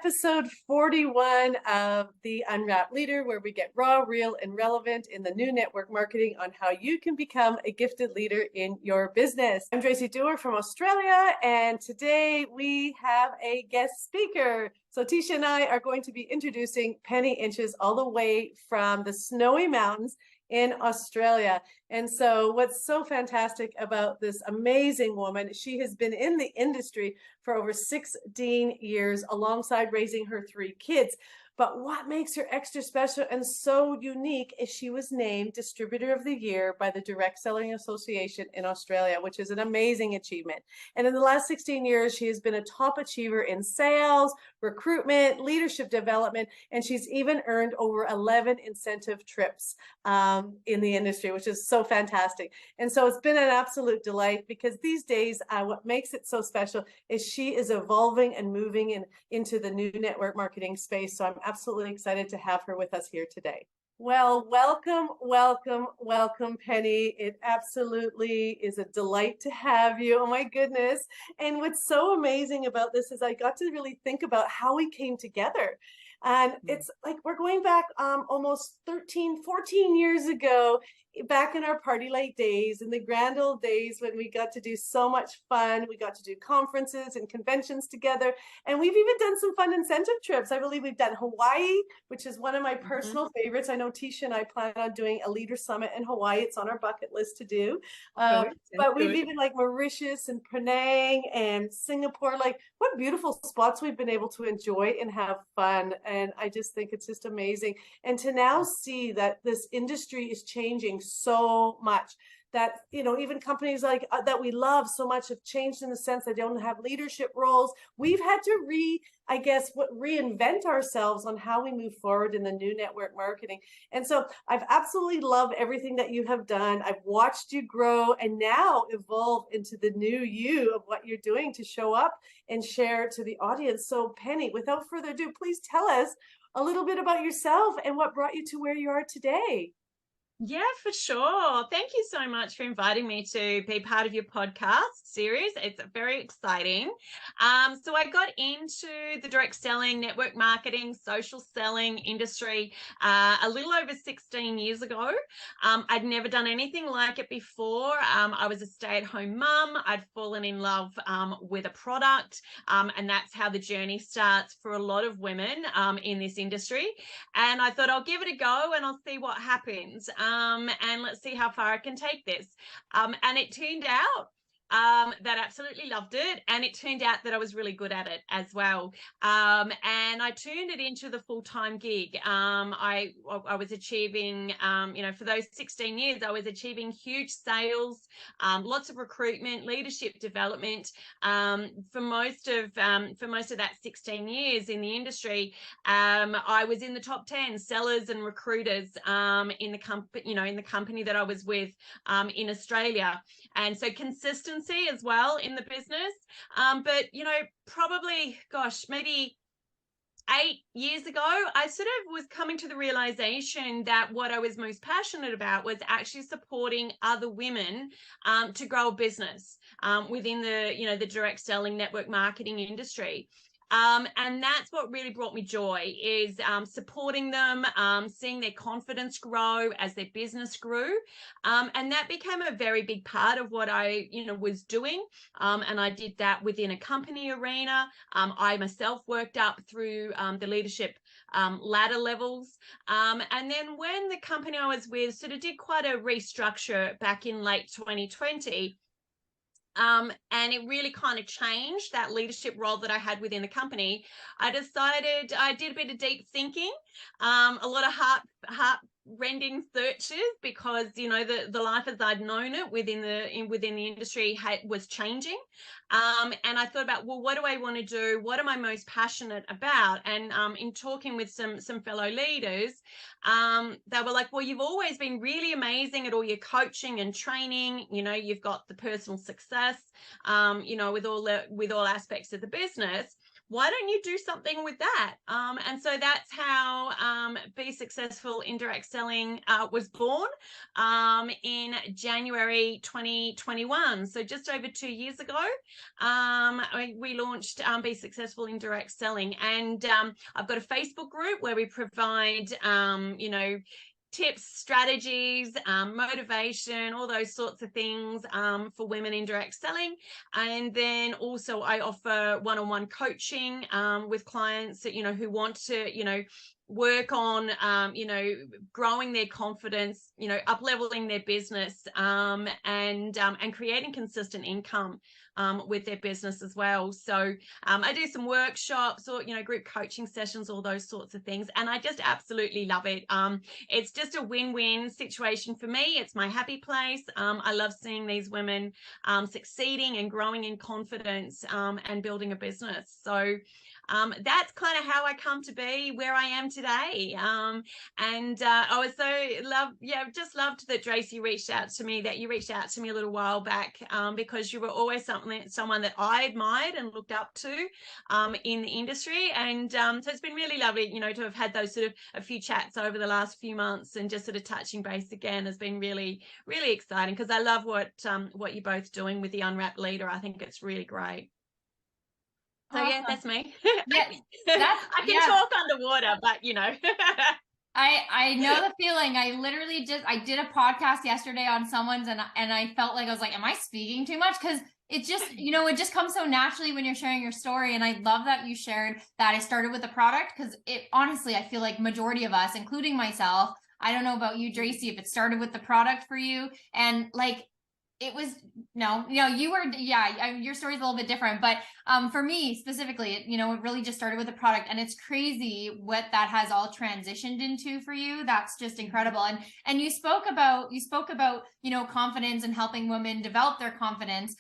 episode 41 of the Unwrapped Leader, where we get raw, real, and relevant in the new network marketing on how you can become a gifted leader in your business. I'm Dracy Dewar from Australia, and today we have a guest speaker. So Teisha and I are going to be introducing Penny Inches all the way from the snowy mountains in Australia. And so what's so fantastic about this amazing woman, she has been in the industry for over 16 years alongside raising her 3 kids. But what makes her extra special and so unique is she was named Distributor of the Year by the Direct Selling Association in Australia, which is an amazing achievement. And in the last 16 years, she has been a top achiever in sales, recruitment, leadership development, and she's even earned over 11 incentive trips in the industry, which is so fantastic. And so it's been an absolute delight because these days, what makes it so special is she is evolving and moving into the new network marketing space. So I'm absolutely excited to have her with us here today. Well, welcome, Penny. It absolutely is a delight to have you. Oh my goodness. And what's so amazing about this is I got to really think about how we came together. And it's like we're going back almost 13, 14 years ago, back in our party light days, in the grand old days when we got to do so much fun. We got to do conferences and conventions together. And we've even done some fun incentive trips. I believe we've done Hawaii, which is one of my personal favorites. I know Teisha and I plan on doing a leader summit in Hawaii. It's on our bucket list to do. But we've even like Mauritius and Penang and Singapore. Like what beautiful spots we've been able to enjoy and have fun. And I just think it's just amazing. And to now see that this industry is changing so much, that, you know, even companies like that we love so much have changed in the sense they don't have leadership roles. We've had to reinvent ourselves on how we move forward in the new network marketing. And so I've absolutely loved everything that you have done. I've watched you grow and now evolve into the new you of what you're doing to show up and share to the audience. So Penny, without further ado, please tell us a little bit about yourself and what brought you to where you are today. Yeah, for sure. Thank you so much for inviting me to be part of your podcast series. It's very exciting. So I got into the direct selling, network marketing, social selling industry a little over 16 years ago. I'd never done anything like it before. I was a stay-at-home mum. I'd fallen in love with a product, and that's how the journey starts for a lot of women in this industry. And I thought I'll give it a go and I'll see what happens. And let's see how far I can take this. And it turned out that I absolutely loved it. And it turned out that I was really good at it as well. And I turned it into the full-time gig. I was achieving, for those 16 years, I was achieving huge sales, lots of recruitment, leadership development. For most of that 16 years in the industry, I was in the top 10 sellers and recruiters in the company that I was with in Australia. And so consistency as well in the business. But, probably, maybe 8 years ago, I sort of was coming to the realization that what I was most passionate about was actually supporting other women to grow a business within the direct selling network marketing industry. And that's what really brought me joy is supporting them, seeing their confidence grow as their business grew. And that became a very big part of what I, was doing. And I did that within a company arena. I myself worked up through the leadership ladder levels. And then when the company I was with sort of did quite a restructure back in late 2020, and it really kind of changed that leadership role that I had within the company. I did a bit of deep thinking, a lot of heart-rending searches because, the life as I'd known it within the industry was changing. And I thought about, well, what do I want to do? What am I most passionate about? And in talking with some fellow leaders, they were like, well, you've always been really amazing at all your coaching and training. You've got the personal success, with all aspects of the business. why don't you do something with that? And so that's how Be Successful in Direct Selling was born in January 2021. So just over 2 years ago, we launched Be Successful in Direct Selling. And I've got a Facebook group where we provide, tips, strategies, motivation, all those sorts of things for women in direct selling. And then also I offer one-on-one coaching with clients that, who want to, work on, growing their confidence, up-leveling their business and creating consistent income with their business as well. So I do some workshops or, group coaching sessions, all those sorts of things. And I just absolutely love it. It's just a win-win situation for me. It's my happy place. I love seeing these women succeeding and growing in confidence and building a business. So that's kind of how I come to be where I am today. And I was just loved that Dracy reached out to me, that you reached out to me a little while back because you were always someone that I admired and looked up to in the industry. And so it's been really lovely, to have had those sort of a few chats over the last few months and just sort of touching base again has been really, really exciting because I love what you're both doing with the Unwrapped Leader. I think it's really great. So awesome. yeah, that's me. Yeah, I can talk underwater, but I know the feeling. I did a podcast yesterday on someone's and I felt like I was like, am I speaking too much? Because it just, it just comes so naturally when you're sharing your story. And I love that you shared that it started with the product because it honestly, I feel like majority of us, including myself, I don't know about you, Dracy, if it started with the product for you and like, it was your story's a little bit different, but for me specifically, it really just started with the product, and it's crazy what that has all transitioned into for you. That's just incredible. And you spoke about confidence and helping women develop their confidence.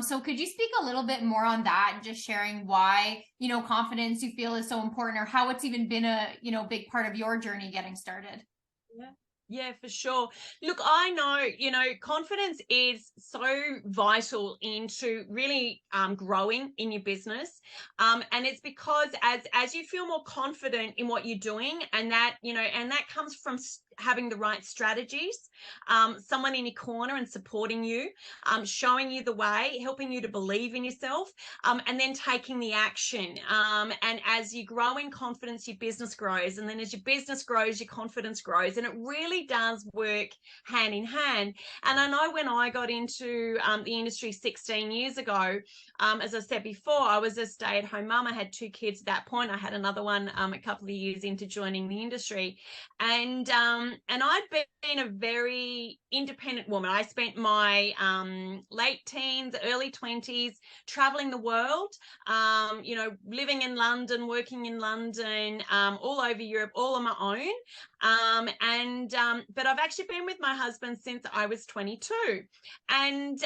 So could you speak a little bit more on that and just sharing why confidence you feel is so important, or how it's even been a big part of your journey getting started? Yeah, for sure. Look, I know, confidence is so vital into really growing in your business. And it's because as you feel more confident in what you're doing, and that comes from having the right strategies, someone in your corner and supporting you, showing you the way, helping you to believe in yourself, and then taking the action. And as you grow in confidence, your business grows. And then as your business grows, your confidence grows. And it really does work hand in hand. And I know when I got into the industry 16 years ago, as I said before, I was a stay-at-home mum. I had 2 kids at that point. I had another one a couple of years into joining the industry. And I'd been a very independent woman. I spent my late teens, early 20s traveling the world, living in London, working in London, all over Europe, all on my own. But I've actually been with my husband since I was 22. And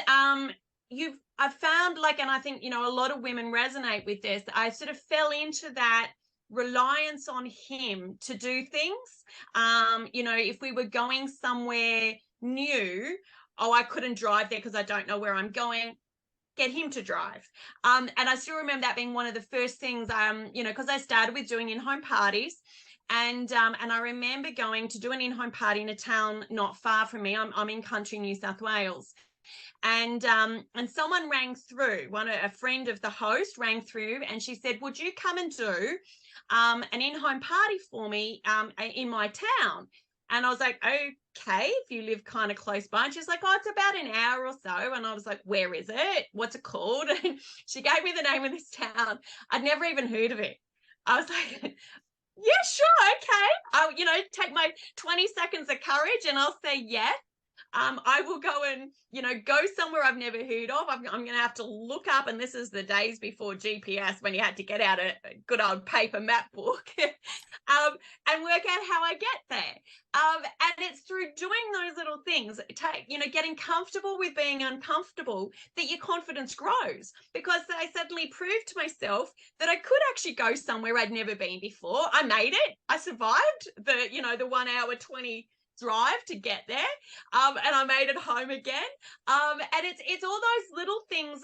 I've found, and I think, a lot of women resonate with this. I sort of fell into that reliance on him to do things. If we were going somewhere new, I couldn't drive there because I don't know where I'm going. Get him to drive. And I still remember that being one of the first things, because I started with doing in-home parties. And I remember going to do an in-home party in a town not far from me. I'm in country New South Wales. And someone rang through, a friend of the host rang through, and she said, would you come and do an in-home party for me in my town? And I was like, okay, if you live kind of close by. And she's like, it's about an hour or so. And I was like, where is it? What's it called? And she gave me the name of this town. I'd never even heard of it. I was like, yeah, sure, okay. I'll, take my 20 seconds of courage and I'll say yes. I will go and, go somewhere I've never heard of. I'm going to have to look up, and this is the days before GPS when you had to get out a good old paper map book and work out how I get there. And it's through doing those little things, getting comfortable with being uncomfortable, that your confidence grows, because I suddenly proved to myself that I could actually go somewhere I'd never been before. I made it. I survived the 1 hour, 20 drive to get there. And I made it home again. And it's all those little things,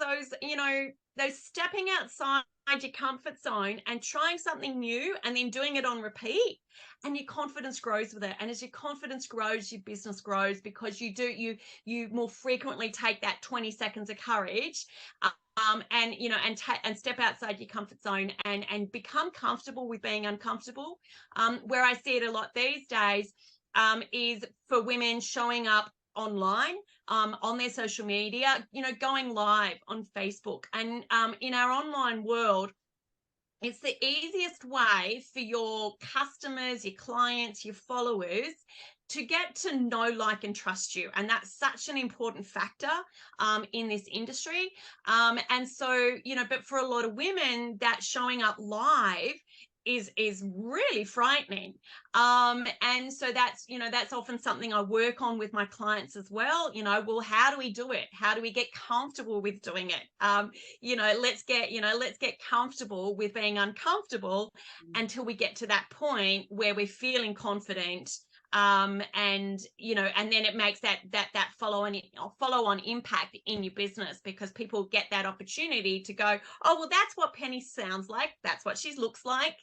those stepping outside your comfort zone and trying something new and then doing it on repeat, and your confidence grows with it. And as your confidence grows, your business grows, because you more frequently take that 20 seconds of courage, and step outside your comfort zone and become comfortable with being uncomfortable. Where I see it a lot these days is for women showing up online, on their social media, going live on Facebook. And in our online world, it's the easiest way for your customers, your clients, your followers to get to know, like, and trust you. And that's such an important factor in this industry. And so, but for a lot of women, that showing up live is really frightening. And so that's often something I work on with my clients as well. Well, how do we do it? How do we get comfortable with doing it? Let's get comfortable with being uncomfortable until we get to that point where we're feeling confident. And then it makes that follow-on impact in your business, because people get that opportunity to go, oh, well, that's what Penny sounds like. That's what she looks like.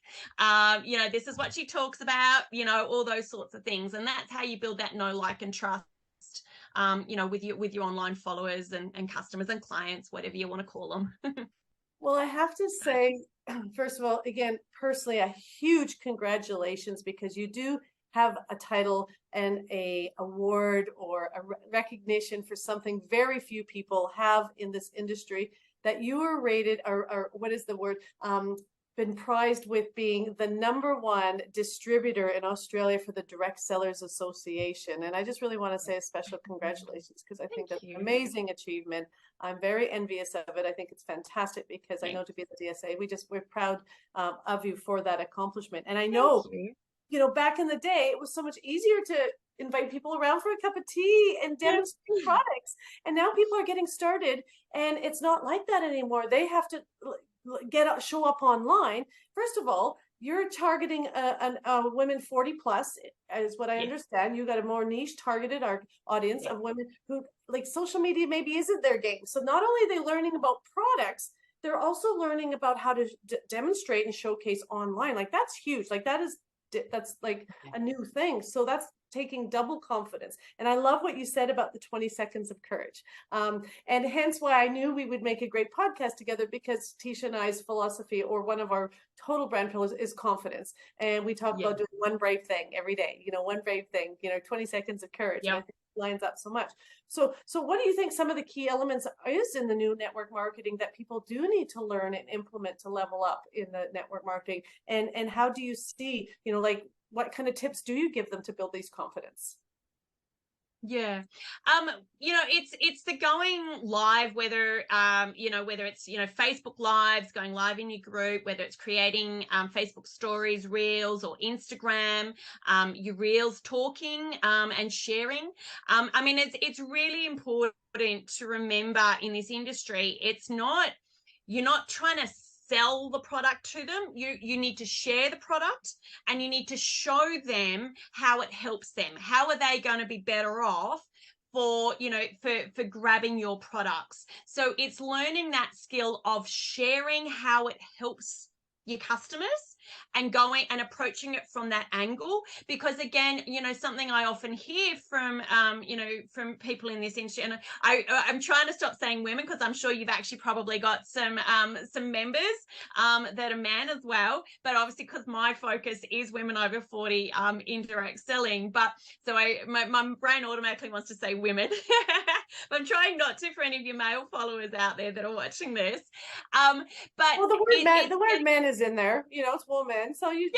This is what she talks about, all those sorts of things. And that's how you build that know, like, and trust, with your online followers and customers and clients, whatever you want to call them. Well, I have to say, first of all, again, personally, a huge congratulations, because you do have a title and a award or a recognition for something very few people have in this industry, that you are rated, or what is the word, been prized with being the #1 distributor in Australia for the Direct Sellers Association. And I just really want to say a special congratulations, because I think that's an amazing achievement. I'm very envious of it. I think it's fantastic, because I know to be the DSA, we're proud of you for that accomplishment. And I know, back in the day, it was so much easier to invite people around for a cup of tea and demonstrate products. And now people are getting started, and it's not like that anymore. They have to show up online. First of all, you're targeting a women 40 plus, is what I understand. You got a more niche targeted audience of women who, like, social media maybe isn't their game. So not only are they learning about products, they're also learning about how to demonstrate and showcase online. Like, that's huge. Like, that's like a new thing. So that's taking double confidence. And I love what you said about the 20 seconds of courage. And hence why I knew we would make a great podcast together, because Teisha and I's philosophy, or one of our total brand pillars, is confidence. And we talk about doing one brave thing every day, one brave thing, 20 seconds of courage. And I think it lines up so much. So what do you think some of the key elements is in the new network marketing that people do need to learn and implement to level up in the network marketing? And how do you see, what kind of tips do you give them to build these confidence? Yeah. It's the going live, whether it's, Facebook lives, going live in your group, whether it's creating Facebook stories, reels, or Instagram, your reels, talking and sharing. It's really important to remember in this industry, you're not trying to sell the product to them. You need to share the product, and you need to show them how it helps them. How are they going to be better off for grabbing your products? So it's learning that skill of sharing how it helps your customers, and going and approaching it from that angle. Because again, something I often hear from from people in this industry, and I'm trying to stop saying women, because I'm sure you've actually probably got some members that are men as well, but obviously, because my focus is women over 40 in direct selling, but so my brain automatically wants to say women. But I'm trying not to, for any of your male followers out there that are watching this. But well, the word man is in there, it's woman. So you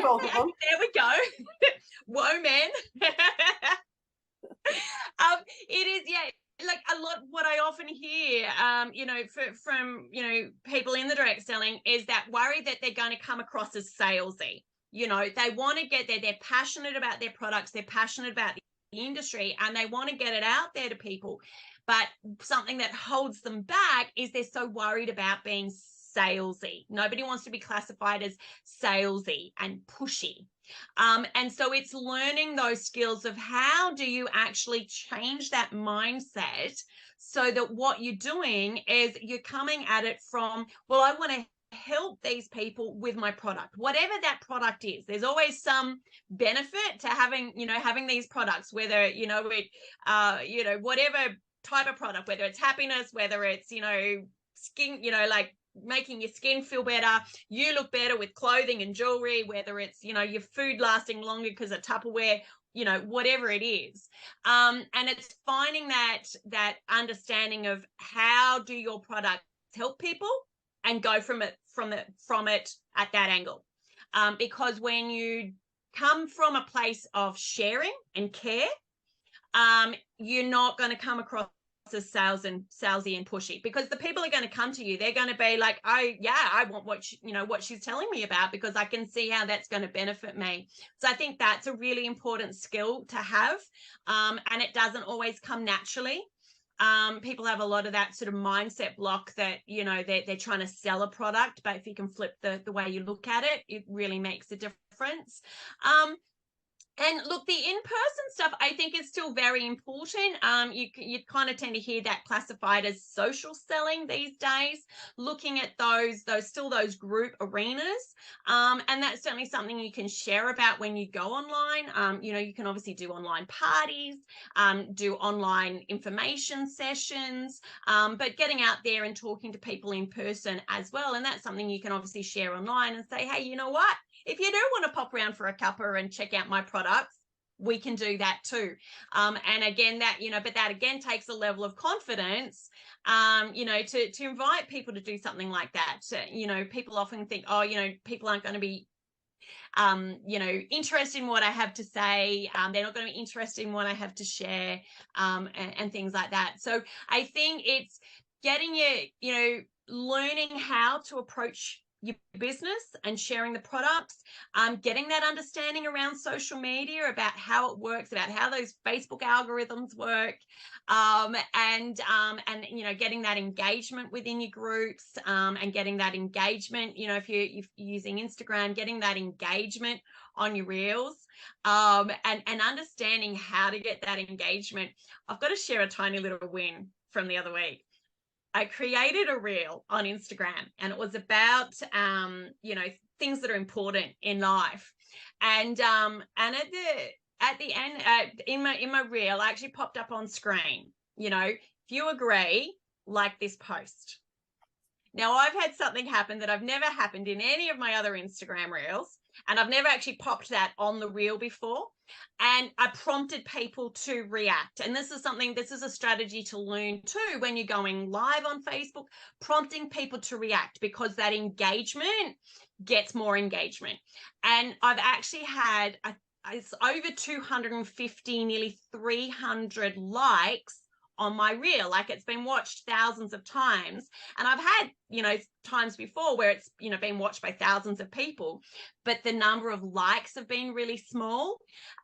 both of them. There we go. Whoa, man. It is, like a lot. What I often hear, from people in the direct selling, is that worry that they're going to come across as salesy. They want to get there. They're passionate about their products. They're passionate about the industry, and they want to get it out there to people. But something that holds them back is they're so worried about being salesy. Nobody wants to be classified as salesy and pushy. And so it's learning those skills of how do you actually change that mindset so that what you're doing is you're coming at it from, well, I want to help these people with my product, whatever that product is. There's always some benefit to having these products, whether, whatever type of product, whether it's happiness, whether it's, skin, like making your skin feel better, you look better with clothing and jewelry, whether it's, your food lasting longer because of Tupperware, whatever it is. And it's finding that understanding of how do your products help people and go from it at that angle. Because when you come from a place of sharing and care, you're not going to come across as salesy and pushy, because the people are going to come to you. They're going to be like, oh yeah, I want what she's telling me about, because I can see how that's going to benefit me. So I think that's a really important skill to have, and it doesn't always come naturally. People have a lot of that sort of mindset block that, they're trying to sell a product, but if you can flip the way you look at it, it really makes a difference. And look, the in-person stuff, I think, is still very important. You kind of tend to hear that classified as social selling these days, looking at those group arenas. And that's certainly something you can share about when you go online. You can obviously do online parties, do online information sessions, but getting out there and talking to people in person as well. And that's something you can obviously share online and say, hey, you know what? If you do want to pop around for a cuppa and check out my products, we can do that too. And again, but that again takes a level of confidence, to invite people to do something like that. People often think, people aren't going to be, interested in what I have to say. They're not going to be interested in what I have to share, and things like that. So I think it's getting learning how to approach your business and sharing the products, getting that understanding around social media, about how it works, about how those Facebook algorithms work, and getting that engagement within your groups, and getting that engagement, if you're using Instagram, getting that engagement on your reels, and understanding how to get that engagement. I've got to share a tiny little win from the other week. I created a reel on Instagram, and it was about, things that are important in life. And at the end, in my reel, I actually popped up on screen, if you agree, like this post. Now, I've had something happen that I've never happened in any of my other Instagram reels, and I've never actually popped that on the reel before. And I prompted people to react. And this is a strategy to learn too when you're going live on Facebook, prompting people to react, because that engagement gets more engagement. And I've actually had it's over 250, nearly 300 likes on my reel. Like, it's been watched thousands of times, and I've had times before where it's been watched by thousands of people, but the number of likes have been really small.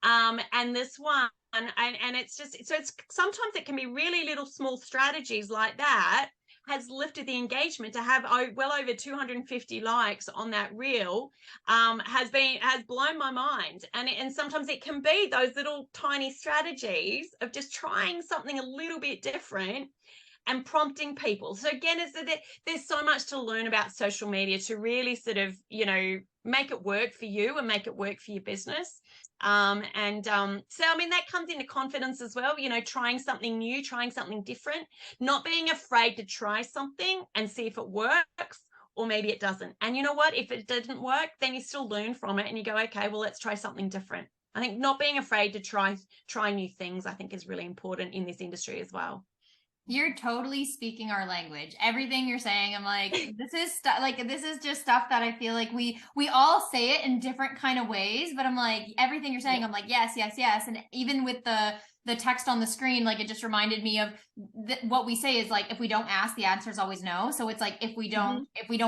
And this one, and it's just, so it's sometimes it can be really little small strategies like that has lifted the engagement. To have well over 250 likes on that reel has blown my mind. And sometimes it can be those little tiny strategies of just trying something a little bit different and prompting people. So again, there's so much to learn about social media to really sort of, make it work for you and make it work for your business. So, I mean, that comes into confidence as well, trying something new, trying something different, not being afraid to try something and see if it works, or maybe it doesn't. And you know what? If it didn't work, then you still learn from it and you go, okay, well, let's try something different. I think not being afraid to try new things, I think, is really important in this industry as well. You're totally speaking our language. Everything you're saying, I'm like, this is just stuff that I feel like we all say it in different kind of ways, but I'm like, everything you're saying, I'm like, yes. And even with the text on the screen, like, it just reminded me of what we say is like, if we don't ask, the answer is always no. So it's like, if we don't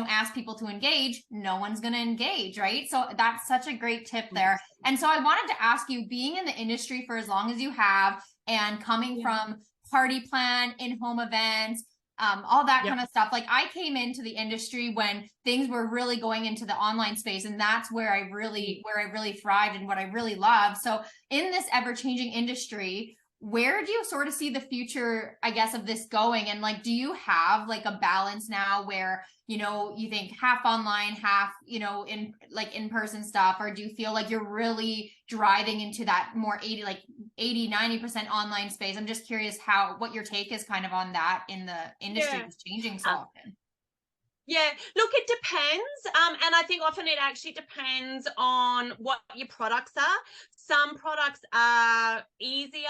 ask people to engage, no one's going to engage. Right. So that's such a great tip there. And so I wanted to ask you, being in the industry for as long as you have, and coming from party plan, in-home events, all that kind of stuff. Like I came into the industry when things were really going into the online space, and that's where I really thrived and what I really love. So in this ever-changing industry, where do you sort of see the future, I guess, of this going? And like, do you have like a balance now where, you know, you think half online, half, you know, in-person stuff, or do you feel like you're really driving into that more 80-90% online space? I'm just curious what your take is kind of on that in the industry that's changing so often. Yeah, look, it depends. And I think often it actually depends on what your products are. Some products are easier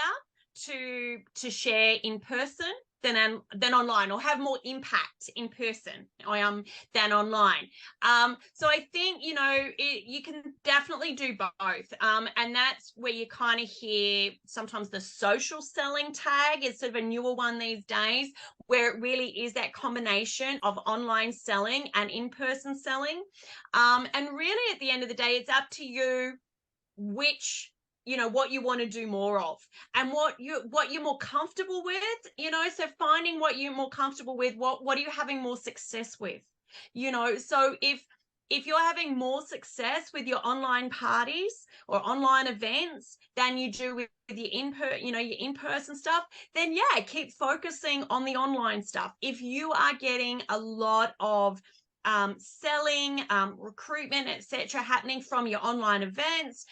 to share in person than online, or have more impact in person than online. So I think, you know, you can definitely do both. And that's where you kind of hear sometimes the social selling tag is sort of a newer one these days, where it really is that combination of online selling and in-person selling. And really at the end of the day, it's up to you what you want to do more of, and what you're more comfortable with, you know. So finding what you're more comfortable with, what are you having more success with, you know. So if you're having more success with your online parties or online events than you do with your in-person stuff, then yeah, keep focusing on the online stuff. If you are getting a lot of selling, recruitment, etc., happening from your online events,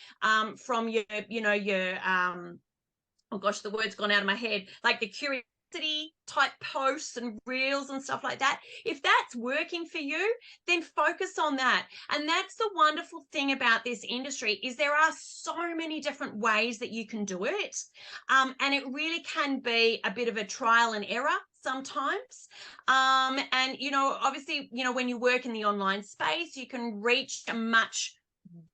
from your oh gosh, the word's gone out of my head, like the curiosity type posts and reels and stuff like that. If that's working for you, then focus on that. And that's the wonderful thing about this industry, is there are so many different ways that you can do it. And it really can be a bit of a trial and error sometimes. And, you know, obviously, you know, when you work in the online space, you can reach a much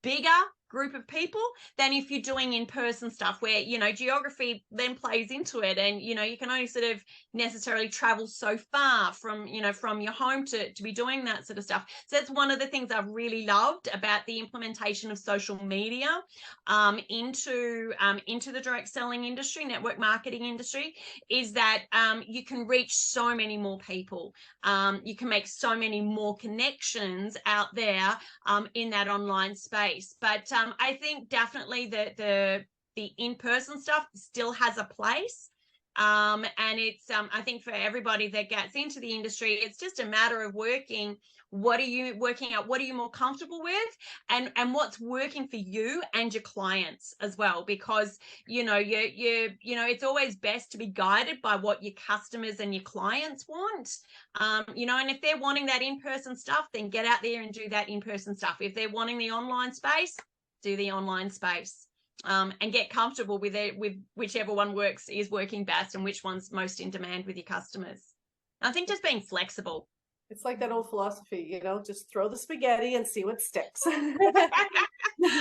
bigger group of people than if you're doing in-person stuff, where, you know, geography then plays into it, and, you know, you can only sort of necessarily travel so far from your home to be doing that sort of stuff. So that's one of the things I've really loved about the implementation of social media into the direct selling industry, network marketing industry, is that you can reach so many more people. You can make so many more connections out there in that online space. But I think definitely that the in-person stuff still has a place. And it's I think for everybody that gets into the industry, it's just a matter of working out what are you more comfortable with, and what's working for you and your clients as well, because you know it's always best to be guided by what your customers and your clients want. You know, and if they're wanting that in-person stuff, then get out there and do that in-person stuff. If they're wanting the online space, do the online space. And get comfortable with it, with whichever one is working best, and which one's most in demand with your customers. I think just being flexible. It's like that old philosophy, you know, just throw the spaghetti and see what sticks. I did one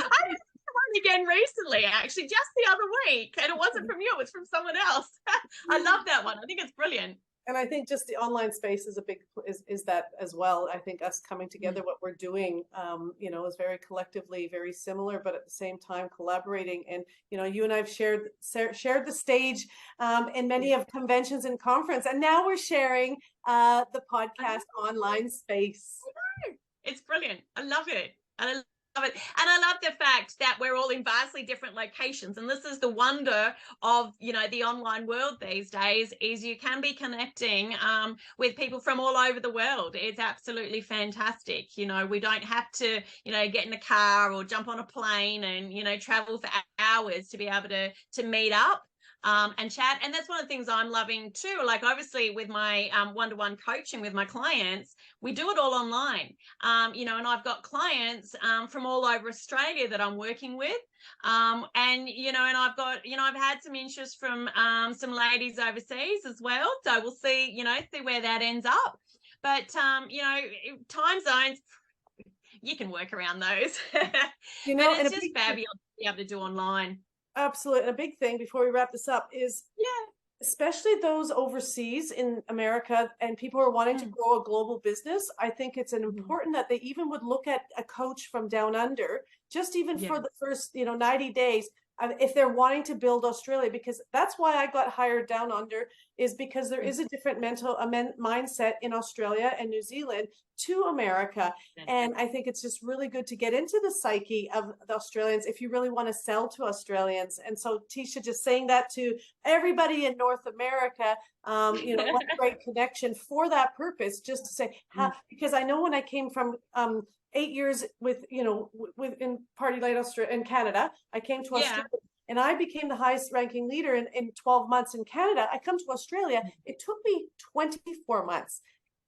again recently, actually, just the other week, and it wasn't from you, it was from someone else. I love that one. I think it's brilliant. And I think just the online space is is that as well. I think us coming together, what we're doing, you know, is very collectively very similar, but at the same time collaborating. And, you know, you and I've shared the stage in many of conventions and conference, and now we're sharing the podcast online space. It's brilliant. I love it. And I love the fact that we're all in vastly different locations, and this is the wonder of, you know, the online world these days, is you can be connecting with people from all over the world. It's absolutely fantastic. You know, we don't have to, you know, get in a car or jump on a plane and, you know, travel for hours to be able to meet up and chat. And that's one of the things I'm loving too. Like, obviously with my one-to-one coaching with my clients, we do it all online, you know, and I've got clients from all over Australia that I'm working with. And, you know, and I've got, you know, I've had some interest from some ladies overseas as well. So we'll see, you know, where that ends up. But, you know, time zones, you can work around those. You know, and it's just fabulous to be able to do online. Absolutely. And a big thing before we wrap this up is, especially those overseas in America and people who are wanting to grow a global business, I think it's important that they even would look at a coach from down under, just even for the first, you know, 90 days. if they're wanting to build Australia, because that's why I got hired down under, is because there is a different mindset in Australia and New Zealand to America. And I think it's just really good to get into the psyche of the Australians if you really want to sell to Australians. And so Teisha, just saying that to everybody in North America, you know, what a great connection for that purpose, just to say, because I know when I came from 8 years with, you know, in Party Light Australia in Canada, I came to Australia and I became the highest ranking leader in 12 months in Canada. I come to Australia. It took me 24 months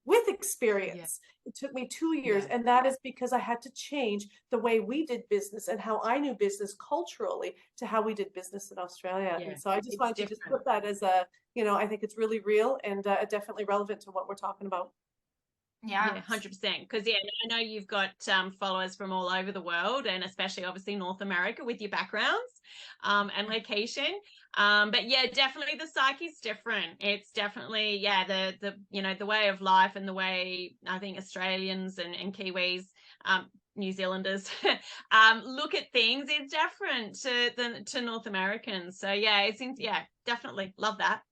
with experience. It took me 2 years. And that is because I had to change the way we did business and how I knew business culturally to how we did business in Australia. And so I just wanted to just put that as a, you know, I think it's really real and definitely relevant to what we're talking about. Yeah, 100%. Because I know you've got followers from all over the world, and especially obviously North America with your backgrounds and location. But yeah, definitely the psyche's different. It's definitely the you know, the way of life and the way I think Australians and Kiwis, New Zealanders look at things is different to North Americans. So definitely love that.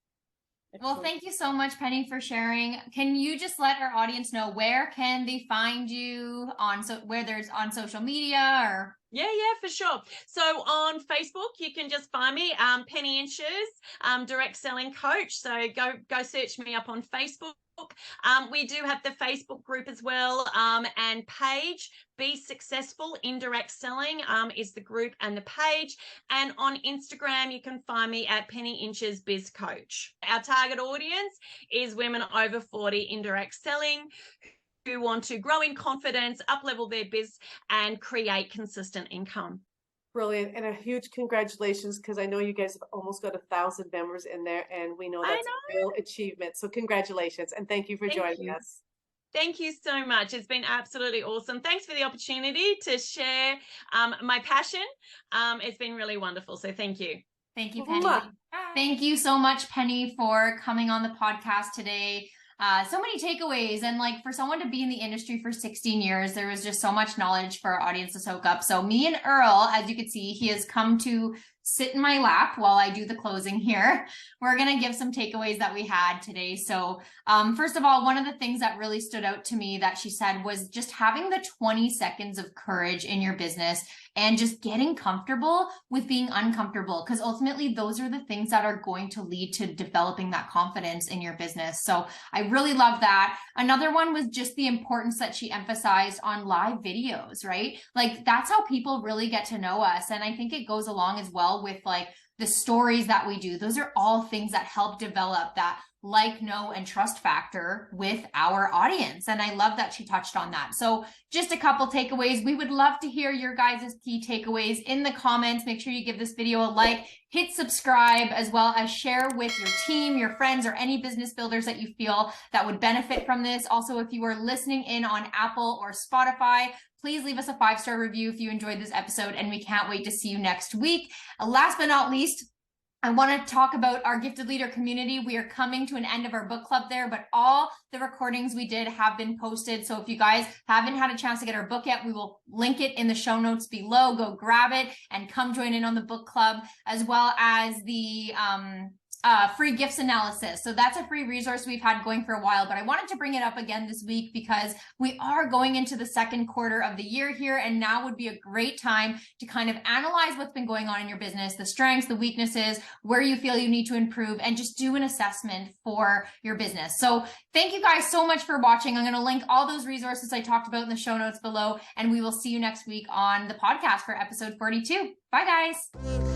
Well, thank you so much, Penny, for sharing. Can you just let our audience know where can they find you on whether it's on social media or? Yeah, for sure. So on Facebook, you can just find me, Penny Inches, direct selling coach. So go search me up on Facebook. We do have the Facebook group as well, and page. Be Successful Indirect Selling is the group and the page. And on Instagram, you can find me at Penny Inches Biz Coach. Our target audience is women over 40 indirect selling who want to grow in confidence, up-level their biz, and create consistent income. Brilliant. And a huge congratulations, because I know you guys have almost got 1,000 members in there, and we know that's a real achievement. So congratulations, and thank you for joining us. Thank you so much. It's been absolutely awesome. Thanks for the opportunity to share my passion. It's been really wonderful. So thank you. Thank you, Penny. Thank you so much, Penny, for coming on the podcast today. So many takeaways, and like for someone to be in the industry for 16 years, there was just so much knowledge for our audience to soak up. So me and Earl, as you can see, he has come to sit in my lap while I do the closing here. We're going to give some takeaways that we had today. So first of all, one of the things that really stood out to me that she said was just having the 20 seconds of courage in your business and just getting comfortable with being uncomfortable, because ultimately those are the things that are going to lead to developing that confidence in your business. So I really love that. Another one was just the importance that she emphasized on live videos, right? Like that's how people really get to know us. And I think it goes along as well with like the stories that we do. Those are all things that help develop that like, know, and trust factor with our audience. And I love that she touched on that. So just a couple takeaways. We would love to hear your guys' key takeaways in the comments. Make sure you give this video a like, hit subscribe, as well as share with your team, your friends, or any business builders that you feel that would benefit from this. Also, if you are listening in on Apple or Spotify, please leave us a 5-star review if you enjoyed this episode, and we can't wait to see you next week. Last but not least, I want to talk about our Gifted Leader community. We are coming to an end of our book club there, but all the recordings we did have been posted. So if you guys haven't had a chance to get our book yet, we will link it in the show notes below. Go grab it and come join in on the book club, as well as the free gifts analysis. So that's a free resource we've had going for a while, but I wanted to bring it up again this week because we are going into the second quarter of the year here, and now would be a great time to kind of analyze what's been going on in your business, the strengths, the weaknesses, where you feel you need to improve, and just do an assessment for your business. So thank you guys so much for watching. I'm going to link all those resources I talked about in the show notes below, and we will see you next week on the podcast for episode 42. Bye, guys.